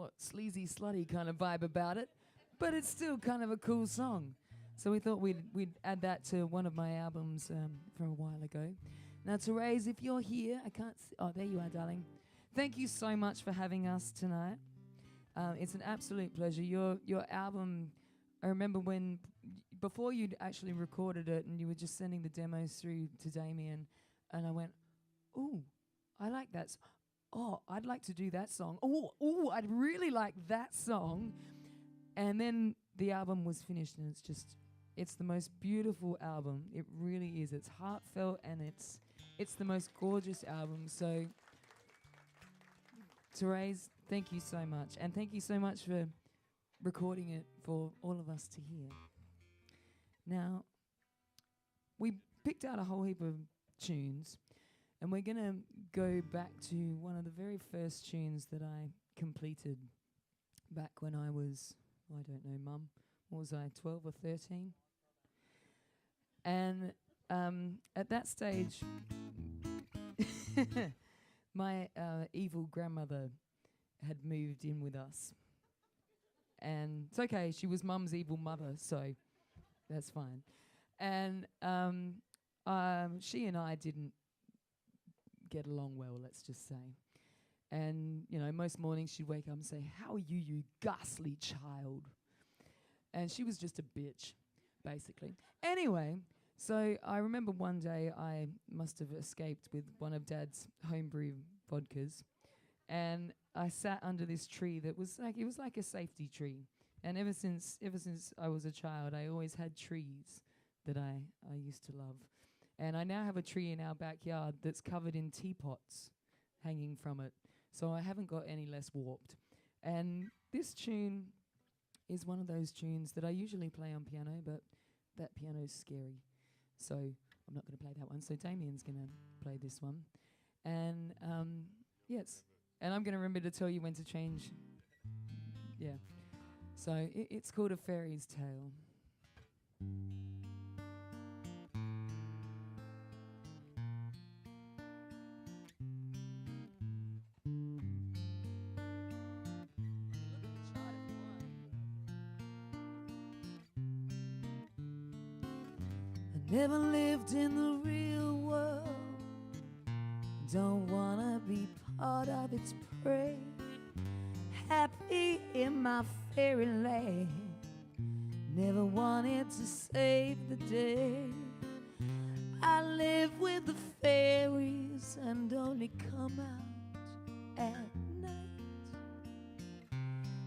more sleazy, slutty kind of vibe about it, but it's still kind of a cool song. So we thought we'd add that to one of my albums from a while ago. Now, Therese, if you're here, I can't see. Oh, there you are, darling. Thank you so much for having us tonight. It's an absolute pleasure. Your album, I remember before you'd actually recorded it and you were just sending the demos through to Damien, and I went, ooh, I like that. Oh, I'd like to do that song. Oh, I'd really like that song. And then the album was finished, and it's the most beautiful album. It really is. It's heartfelt, and it's the most gorgeous album. So, Therese, thank you so much. And thank you so much for recording it for all of us to hear. Now, we picked out a whole heap of tunes, and we're going to go back to one of the very first tunes that I completed back when I was, I don't know, Mum, what was I, 12 or 13? And at that stage, my evil grandmother had moved in with us. And it's okay, she was Mum's evil mother, so that's fine. And she and I didn't get along well, let's just say. And, you know, most mornings she'd wake up and say, "How are you, you ghastly child?" And she was just a bitch, basically. Anyway, so I remember one day I must have escaped with one of Dad's homebrew vodkas, and I sat under this tree that was like a safety tree. And ever since I was a child, I always had trees that I used to love. And I now have a tree in our backyard that's covered in teapots hanging from it. So I haven't got any less warped. And this tune is one of those tunes that I usually play on piano, but that piano's scary. So I'm not going to play that one. So Damien's going to play this one. And yes, and I'm going to remember to tell you when to change. Yeah. So it's called A Fairy's Tale. Never lived in the real world, don't wanna be part of its prey. Happy in my fairyland, never wanted to save the day. I live with the fairies and only come out at night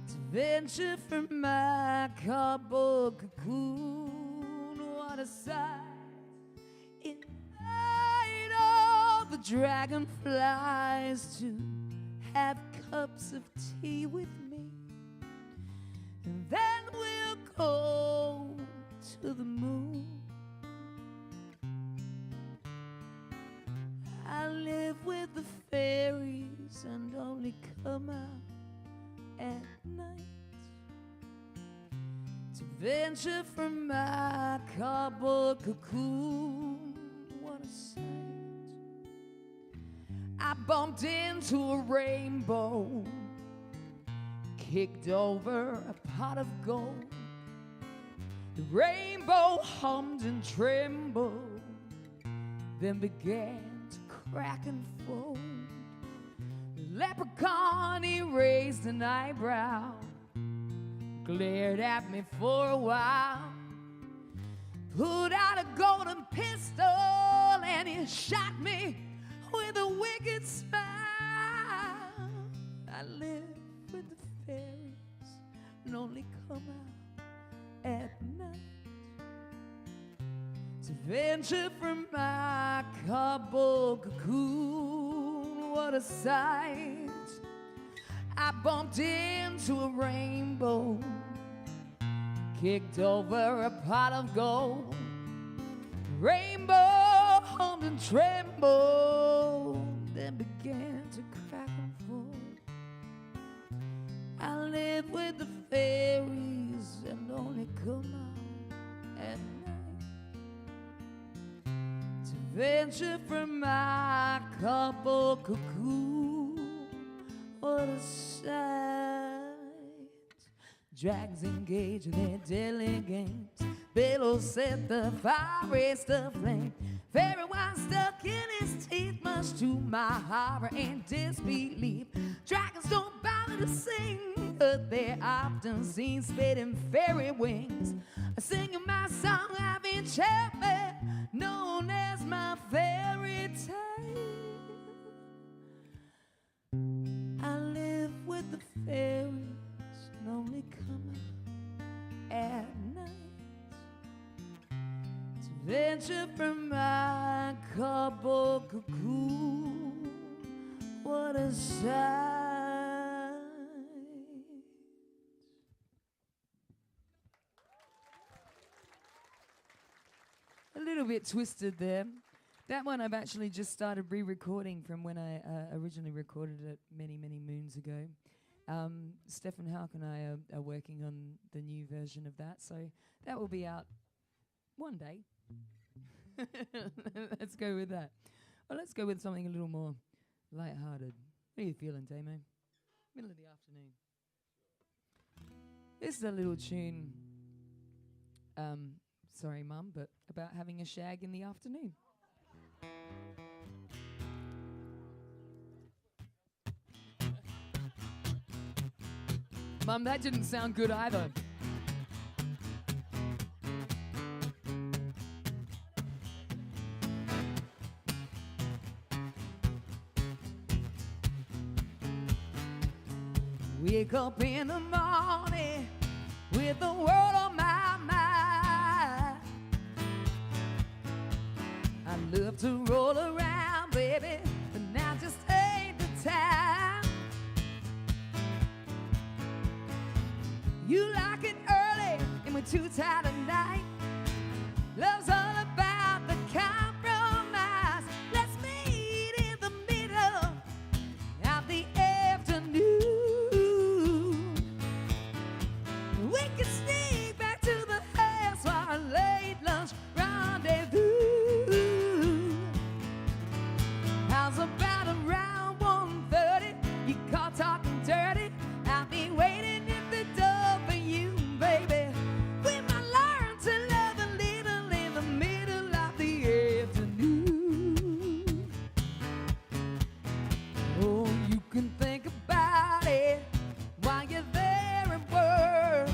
to venture from my cardboard cocoon. What a sight! Invite all the dragonflies to have cups of tea with me, and then we'll go to the moon. I live with the fairies and only come out at night to venture from my cardboard cocoon. What a sight. I bumped into a rainbow, kicked over a pot of gold. The rainbow hummed and trembled, then began to crack and fold. The leprechaun, he raised an eyebrow, glared at me for a while, pulled out a golden pistol, and he shot me with a wicked smile. I live with the fairies and only come out at night to venture from my cardboard cocoon. What a sight. I bumped into a rainbow, kicked over a pot of gold. Rainbow hummed and trembled, then began to crack and fold. I live with the fairies and only come out at night to venture from my cardboard cocoon. What a sight. Dragons engage in their deadly games. Billows set the fire, raise the flame. Fairy wine stuck in his teeth, much to my horror and disbelief. Dragons don't bother to sing, but they're often seen spreading fairy wings. Singing my song of enchantment, known as my fairy tale. I live with the fairies, only coming at night to venture from my cardboard cocoon. What a sight. A little bit twisted there. That one I've actually just started re-recording from when I originally recorded it many, many moons ago. Steph and Hauck and I are working on the new version of that, so that will be out one day. Let's go with that. Well, let's go with something a little more light-hearted. What are you feeling, Damo? Middle of the afternoon. This is a little tune, sorry, Mum, but about having a shag in the afternoon. Mum, that didn't sound good either. Wake up in the morning with the world on my mind. I love to roll around, baby, but now just ain't the time. You like it early and we're too tired at night. Love's all about the compromise. Let's meet in the middle of the afternoon. We can sneak back to the house for a late lunch rendezvous. How's about around 1:30? You call talking dirty. I'll be waiting at the door for you, baby. We might learn to love a little in the middle of the afternoon. Oh, you can think about it while you're there at work.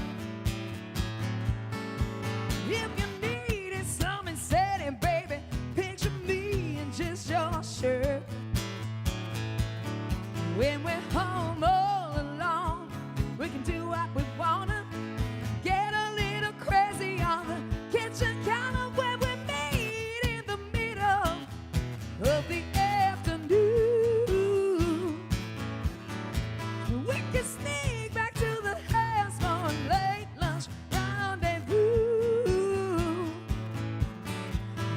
If you needed something setting, baby, picture me in just your shirt. When we're home all alone, we can do what we wanna. Get a little crazy on the kitchen counter when we meet in the middle of the afternoon. We can sneak back to the house for a late lunch rendezvous.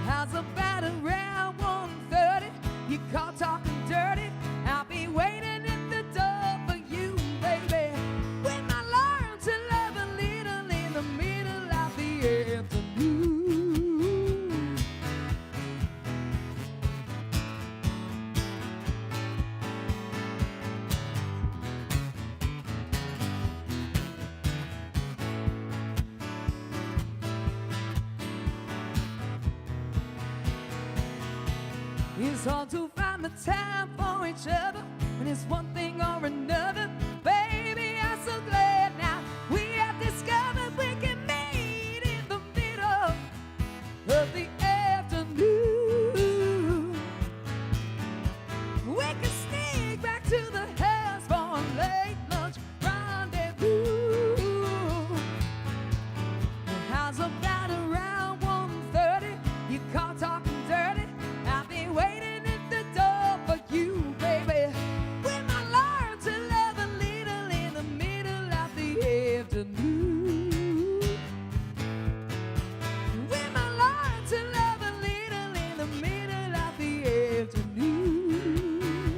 How's about around 1:30? You call talking dirty. I'll be waiting at the door for you, baby. We might learn to love a little in the middle of the afternoon. It's hard to find the time for each other when it's one thing or another. Baby, I'm so glad now we have discovered we can meet in the middle of the afternoon. We can sneak back to the house for a late lunch rendezvous. How's about around 1:30? You call talking dirty. I'll be waiting at the door for you, baby. We might learn to love a little in the middle of the afternoon. We might learn to love a little in the middle of the afternoon.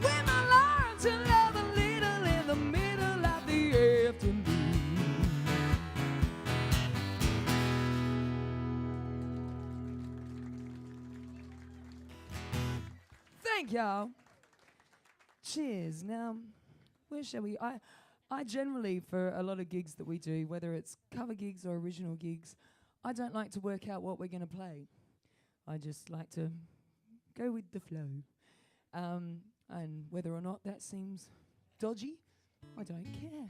We might learn to love a little in the middle of the afternoon. Thank y'all. Cheers. Now, where shall we? I generally, for a lot of gigs that we do, whether it's cover gigs or original gigs, I don't like to work out what we're going to play. I just like to go with the flow. And whether or not that seems dodgy, I don't care.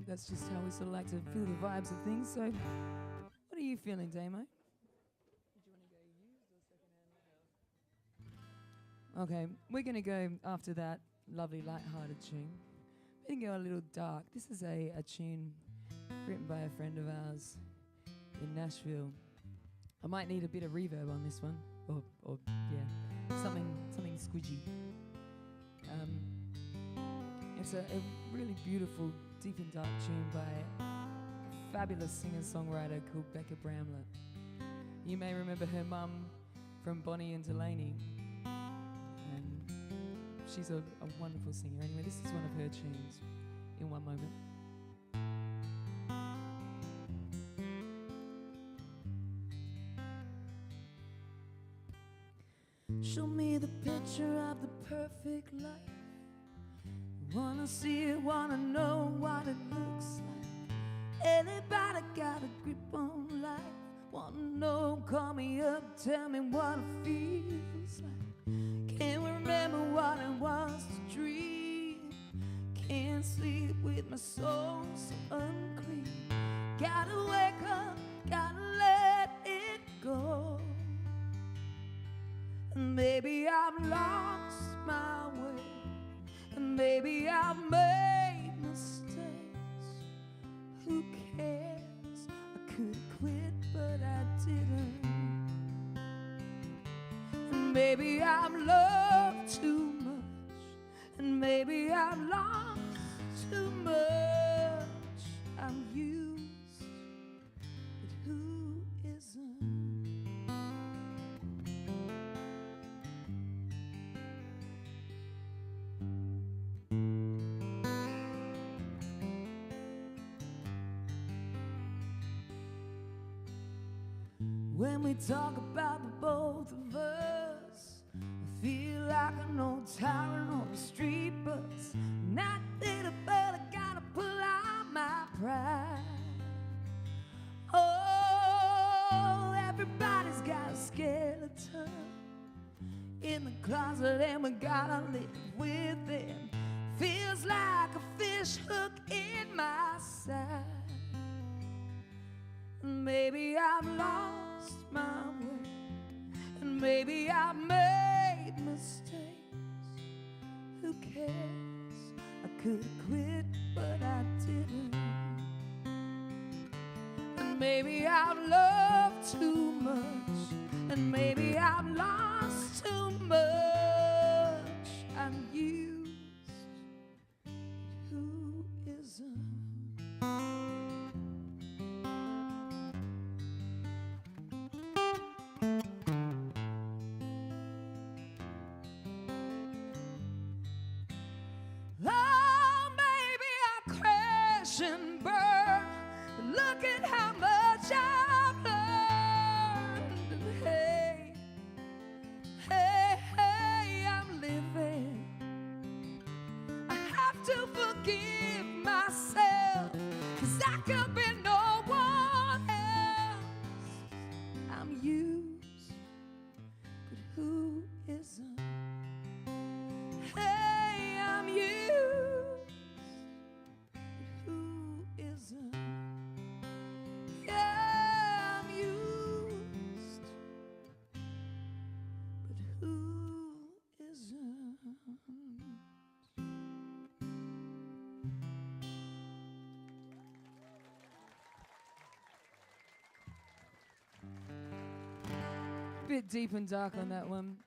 That's just how we sort of like to feel the vibes of things. So, what are you feeling, Damo? Okay, we're going to go after that lovely light-hearted tune. We're going to go a little dark. This is a tune written by a friend of ours in Nashville. I might need a bit of reverb on this one, or yeah, something squidgy. It's a really beautiful, deep and dark tune by a fabulous singer-songwriter called Becca Bramlett. You may remember her mum from Bonnie and Delaney, and she's a wonderful singer. Anyway, this is one of her tunes in one moment. Show me the picture of the perfect life. Wanna see it, wanna know what it looks like. Anybody got a grip on life? Wanna know, call me up, tell me what it feels like. Can't remember what it was to dream. Can't sleep with my soul so unclean. Gotta wake up, gotta let it go. And maybe I've lost my way, and maybe I've made mistakes. Who cares? I could quit, but I didn't. And maybe I've loved too much, and maybe I've lost too much. I'm used, but who isn't? When we talk about the both of us, I feel like an old tyrant on the street bus. Not little, but I gotta pull out my pride. Oh, everybody's got a skeleton in the closet, and we gotta live with it. Feels like a fish hook in my side. Maybe I've lost my way, and maybe I've made mistakes. Who cares? I could quit, but I didn't. And maybe I've loved too much, and maybe I've lost too much. I'm used, but who isn't? And burn. Look at how much I've learned. And hey, hey, hey, I'm living. I have to forgive myself, 'cause I could be no one else. I'm used, but who isn't? Hey, I'm used. Yeah, I'm used, but who isn't? Bit deep and dark on that one.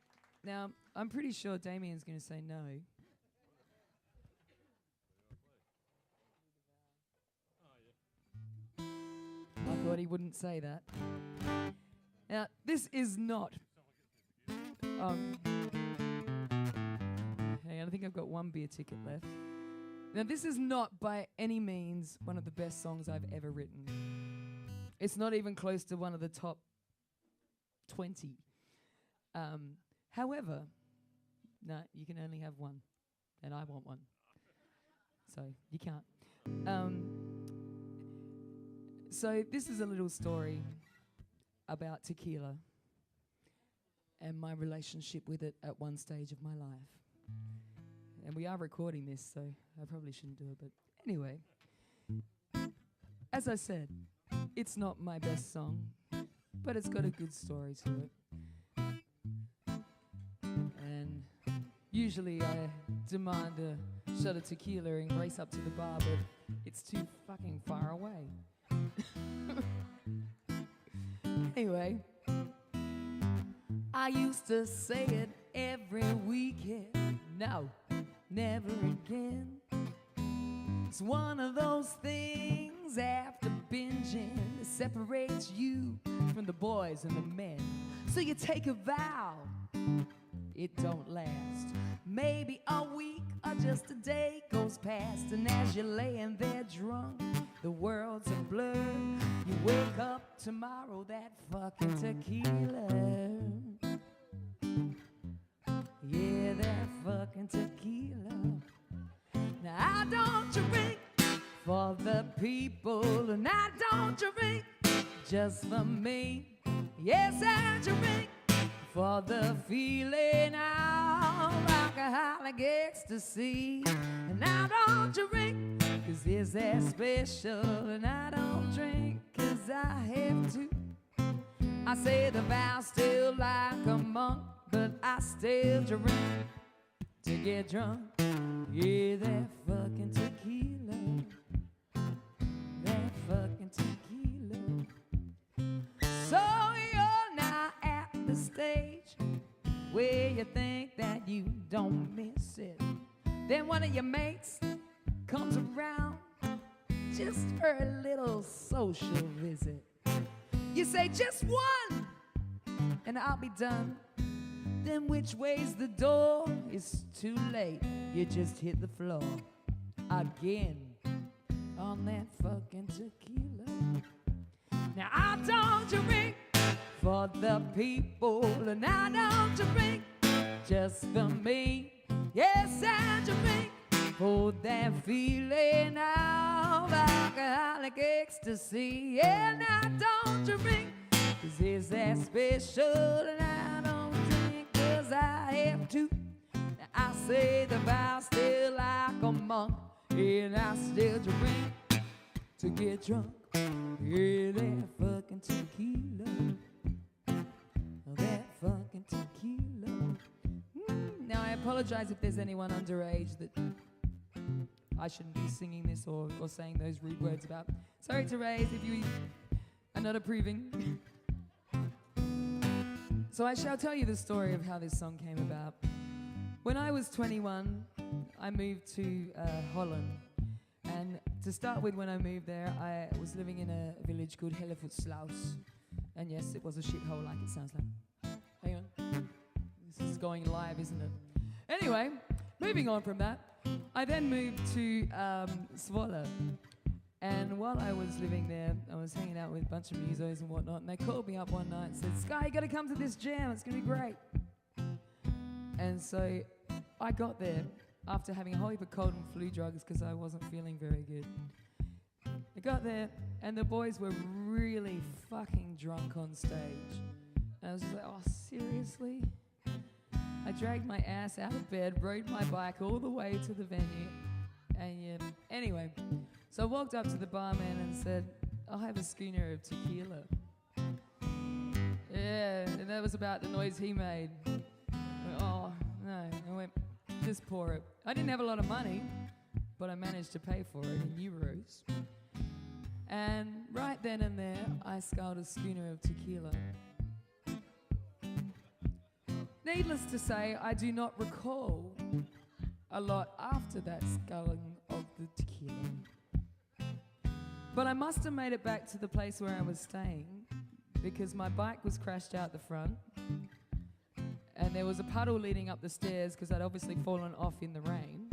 Now, I'm pretty sure Damien's going to say no. I thought he wouldn't say that. Now, this is not. Hang on, I think I've got one beer ticket left. Now, this is not by any means one of the best songs I've ever written. It's not even close to one of the top 20. However, no, you can only have one, and I want one. so you can't. So this is a little story about tequila and my relationship with it at one stage of my life. And we are recording this, so I probably shouldn't do it, but anyway. As I said, it's not my best song, but it's got a good story to it. And usually I demand a shot of tequila and race up to the bar, but it's too fucking far away. Anyway, I used to say it every weekend. No, never again. It's one of those things after binging that separates you from the boys and the men. So you take a vow, it don't last. Maybe a week or just a day goes past, and as you're laying there drunk, the world's a blur. You wake up tomorrow, that fucking tequila. Yeah, that fucking tequila. Now I don't drink for the people, and I don't drink just for me. Yes, I drink for the feeling of alcoholic ecstasy. And I don't drink 'cause it's that special, and I don't drink 'cause I have to. I say the vow still like a monk, but I still drink to get drunk. Yeah, that fucking tequila. That fucking tequila. So you're now at the stage where you think that you don't miss it. Then one of your mates comes around just for a little social visit. You say just one and I'll be done. Then which way's the door? It's too late. You just hit the floor again on that fucking tequila. Now I don't drink for the people, and I don't drink just for me. Yes, I drink for that feeling of alcoholic ecstasy. And I don't drink 'cause it's that special, and I don't drink 'cause I have to. Now I say the vow still like a monk, and I still drink to get drunk. Yeah, that fucking tequila. That fucking tequila. Now I apologize if there's anyone underage that I shouldn't be singing this or saying those rude words about. Sorry to raise if you are not approving. So I shall tell you the story of how this song came about. When I was 21, I moved to Holland. And to start with, when I moved there, I was living in a village called Hellevoetsluis. And yes, it was a shithole like it sounds like. Hang on. This is going live, isn't it? Anyway, moving on from that, I then moved to Zwolle. And while I was living there, I was hanging out with a bunch of musos and whatnot, and they called me up one night and said, "Zkye, you gotta come to this jam, it's gonna be great." And so I got there after having a whole heap of cold and flu drugs because I wasn't feeling very good. I got there, and the boys were really fucking drunk on stage. And I was just like, oh, seriously? I dragged my ass out of bed, rode my bike all the way to the venue, and yeah, anyway. So I walked up to the barman and said, "I'll have a schooner of tequila." Yeah, and that was about the noise he made. I went, "Oh, no." I went, "Just pour it." I didn't have a lot of money, but I managed to pay for it in euros. And right then and there, I sculled a schooner of tequila. Needless to say, I do not recall a lot after that sculling of the tequila. But I must have made it back to the place where I was staying, because my bike was crashed out the front, and there was a puddle leading up the stairs because I'd obviously fallen off in the rain.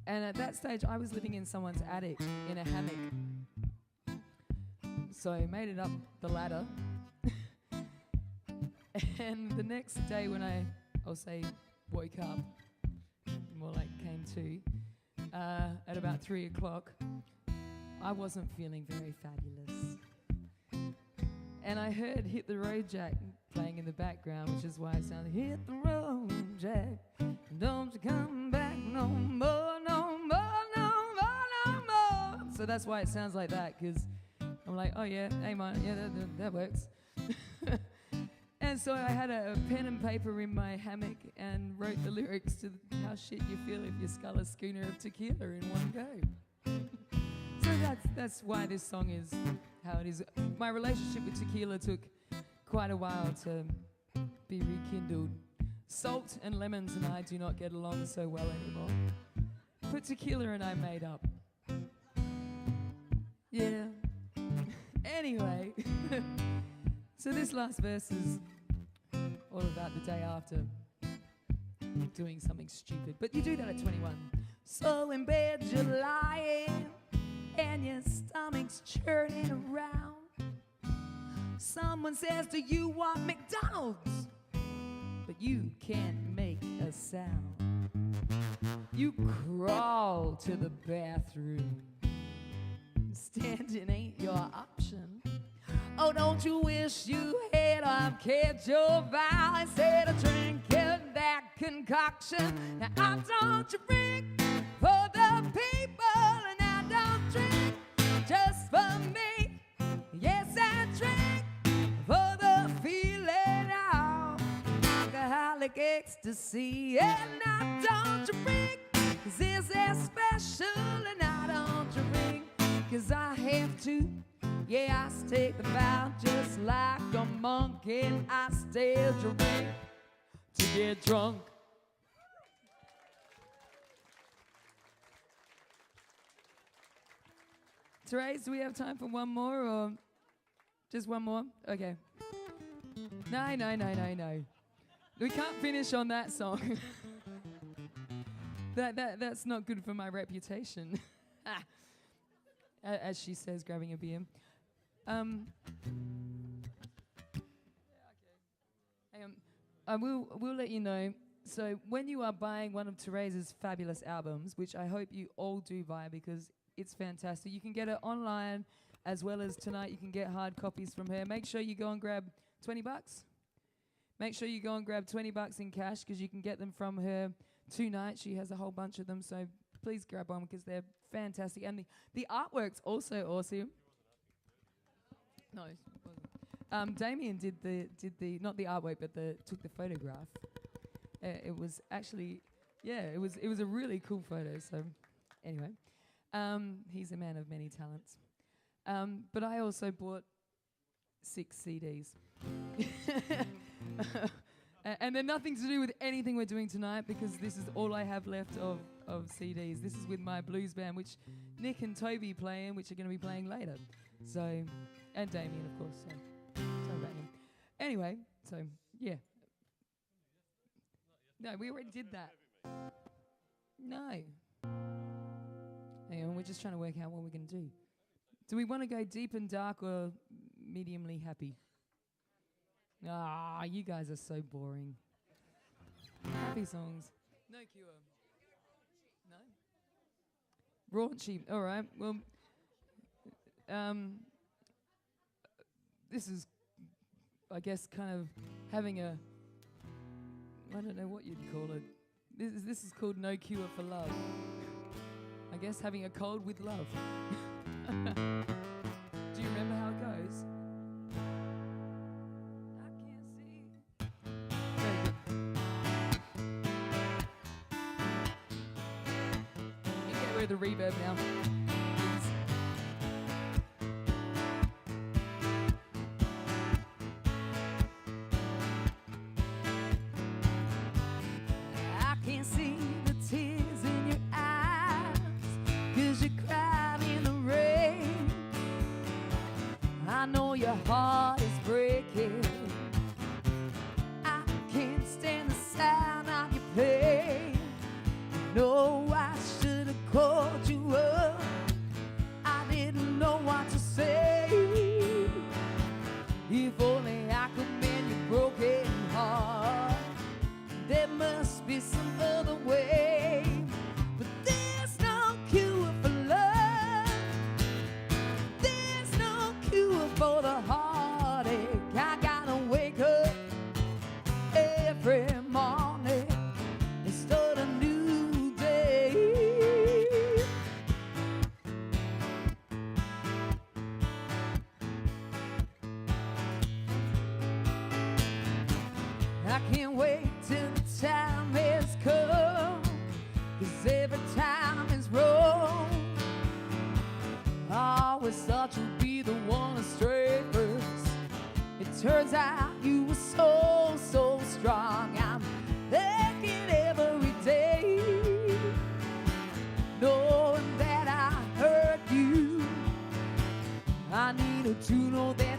And at that stage, I was living in someone's attic in a hammock. So I made it up the ladder. And the next day when I'll say woke up, more like came to, at about 3 o'clock. I wasn't feeling very fabulous. And I heard Hit the Road Jack playing in the background, which is why it sounded, hit the road, Jack, don't you come back no more, no more, no more, no more. So that's why it sounds like that, because I'm like, oh yeah, hey man, yeah, that works. And so I had a pen and paper in my hammock and wrote the lyrics to how shit you feel if you scull a schooner of tequila in one go. So that's why this song is how it is. My relationship with tequila took quite a while to be rekindled. Salt and lemons and I do not get along so well anymore. But tequila and I made up. Yeah. Anyway, so this last verse is all about the day after doing something stupid. But you do that at 21. So in bed you're lying and your stomach's churning around. Someone says, do you want McDonald's? But you can't make a sound. You crawl to the bathroom. Standing ain't your option. Oh, don't you wish you had kept your vow instead of drinking that concoction? Now I don't drink for the people, and I don't drink just for me. Yes, I drink for the feeling of alcoholic ecstasy. And I don't drink 'cause it's that special, and I don't drink 'cause I have to. Yeah, I take the vow just like a monk, and I still drink to get drunk. Therese, do we have time for one more, or just one more? Okay. No. We can't finish on that song. That's not good for my reputation. As she says, grabbing a beer. Hang on. We'll let you know. So when you are buying one of Therese's fabulous albums, which I hope you all do buy because it's fantastic, you can get it online, as well as tonight you can get hard copies from her. Make sure you go and grab $20. Make sure you go and grab $20 in cash, because you can get them from her tonight. She has a whole bunch of them, so please grab one because they're fantastic. And the artwork's also awesome. No, it wasn't. Damien did the not the artwork, but took the photograph. It was actually, it was a really cool photo. So anyway, he's a man of many talents. But I also bought 6 CDs. And they're nothing to do with anything we're doing tonight, because this is all I have left of CDs. This is with my blues band, which Nick and Toby play in, which are going to be playing later. So, and Damien, of course. So, sorry about him. Anyway, so, yeah. No, we already did that. No. Hang on, we're just trying to work out what we're going to do. Do we want to go deep and dark or mediumly happy? Ah, you guys are so boring. Happy songs. No Cure. No? Raunchy. All right. Well, this is, I guess, kind of having a, I don't know what you'd call it. This is called No Cure for Love. I guess having a cold with love. Do you remember how it goes? The reverb now. I can see the tears in your eyes, 'cause you cried in the rain. I know your heart is breaking. I can't stand the sound of your pain. No, I should have called you up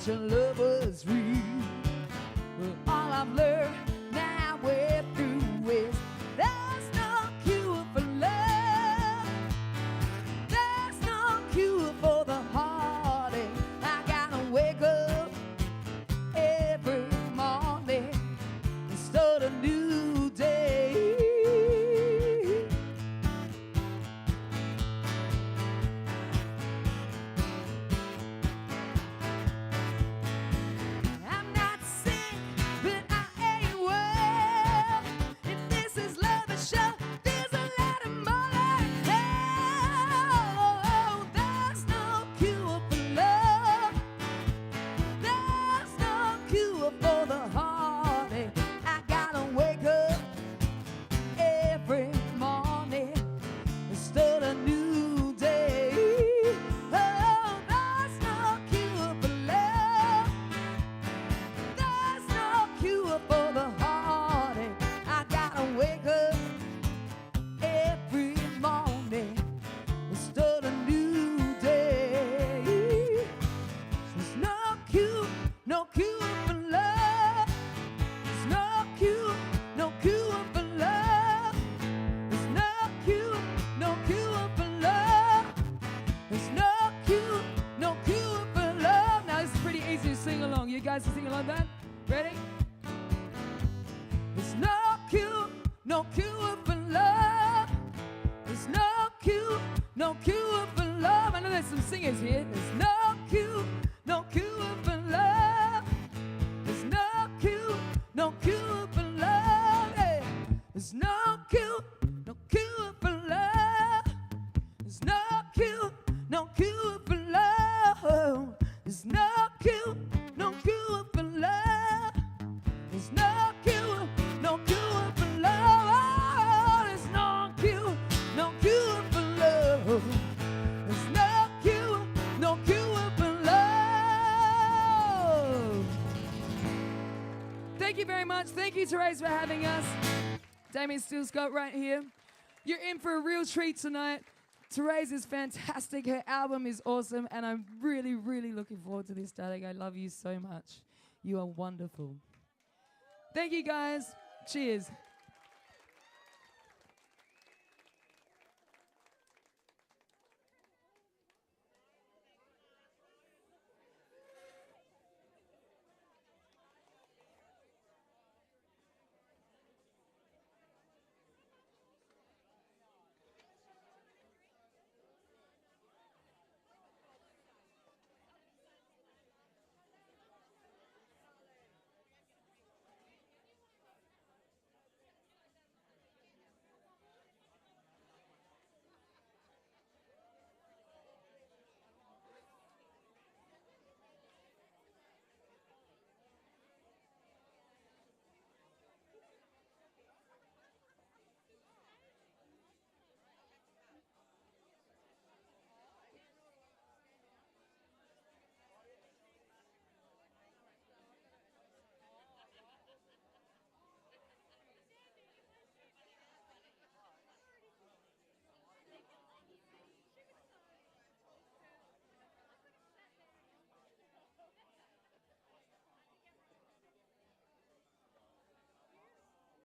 such a love was real. Well, all I've learned now we're through is there's no cure for love. There's no cure for the heartache. I gotta wake up every morning and start a new day. I'm not sick, but I ain't well. If this is love and show, there's a lot of more like hell. There's no cure for love. There's no cure for the heartache. I gotta wake up every morning and start a new day. Oh, there's no cure for love. There's no cure for the heartache. I gotta wake up every morning and start a new day. There's no cure for love. There's no cure for love. There's no cure for love. There's no cure for love. Now this is pretty easy to sing along. You guys can sing along that? Ready? There's no cure for love. There's no cure for love. I know there's some singers here. There's no cure for love. There's no cure for love. Yeah. There's no cure for love. There's no cure for love. There's no cure for love. There's no cure for love. Oh, there's no cure for love. There's no cure for love. Thank you very much. Thank you, Therese, for having us. Damien Steele-Scott right here. You're in for a real treat tonight. Therese is fantastic. Her album is awesome, and I'm really, really looking forward to this, darling. I love you so much. You are wonderful. Thank you, guys. Cheers.